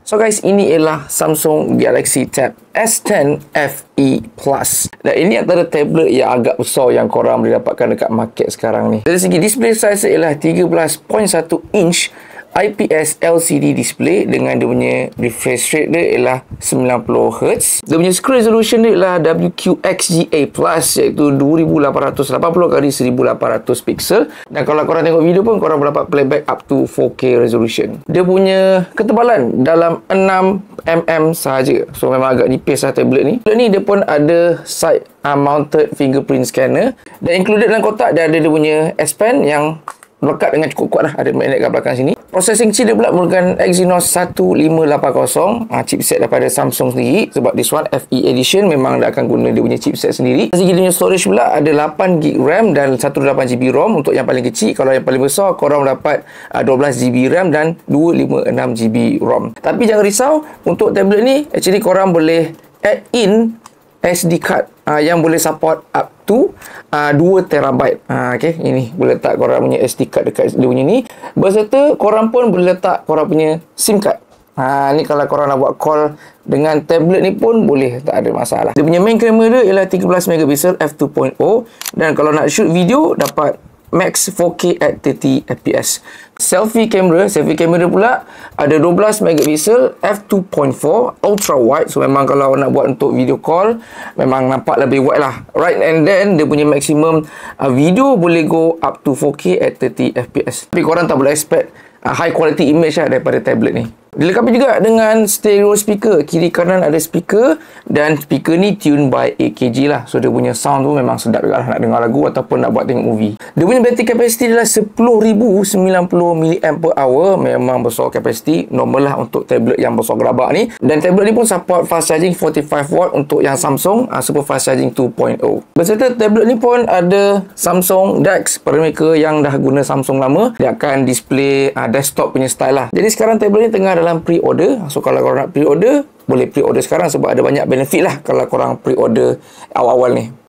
So guys, ini ialah Samsung Galaxy Tab S10 FE Plus. Dan ini antara tablet yang agak besar yang korang boleh dapatkan dekat market sekarang ni. Dari segi display size ialah 13.1 inch IPS LCD display dengan dia punya refresh rate dia ialah 90Hz. Dia punya screen resolution dia ialah WQXGA Plus, iaitu 2880x1800 pixel. Dan kalau korang tengok video pun korang boleh dapat playback up to 4K resolution. Dia punya ketebalan dalam 6mm sahaja. So memang agak nipis lah tablet ni. Tablet ni dia pun ada side mounted fingerprint scanner. Dan included dalam kotak dia ada dia punya S Pen yang melekat dengan cukup kuat lah. Ada magnet kat belakang sini. Processing chip dia pula menggunakan Exynos 1580, chipset daripada Samsung sendiri. Sebab this one FE edition memang dia akan guna dia punya chipset sendiri. Dari segi dia punya storage pula ada 8GB RAM dan 128GB ROM untuk yang paling kecil. Kalau yang paling besar korang dapat 12GB RAM dan 256GB ROM. Tapi jangan risau, untuk tablet ni actually korang boleh add in SD card yang boleh support up to 2TB. Okay, ini boleh letak korang punya SD card dekat dia punya ni. Berserta korang pun boleh letak korang punya SIM card. Ni kalau korang nak buat call dengan tablet ni pun boleh, tak ada masalah. Dia punya main camera dia ialah 13MP f2.0 dan kalau nak shoot video dapat max 4K at 30fps. Selfie camera pula ada 12MP f2.4 ultra wide. So memang kalau nak buat untuk video call memang nampak lebih wide lah. Right, and then dia punya maximum video boleh go up to 4K at 30fps. Tapi korang tak boleh expect high quality image lah daripada tablet ni. Dilengkapi juga dengan stereo speaker. Kiri kanan ada speaker dan speaker ni tune by AKG lah. So dia punya sound tu memang sedap juga lah nak dengar lagu ataupun nak buat tengok movie. Dia punya battery capacity adalah 10,090mAh. Memang besar capacity, normal lah untuk tablet yang besar gerabak ni. Dan tablet ni pun support fast charging 45W untuk yang Samsung super fast charging 2.0. Berserta tablet ni pun ada Samsung DeX. Pada mereka yang dah guna Samsung lama, dia akan display desktop punya style lah. Jadi sekarang tablet ni tengah dalam pre-order. So kalau korang nak pre-order, boleh pre-order sekarang sebab ada banyak benefit lah kalau korang pre-order awal-awal ni.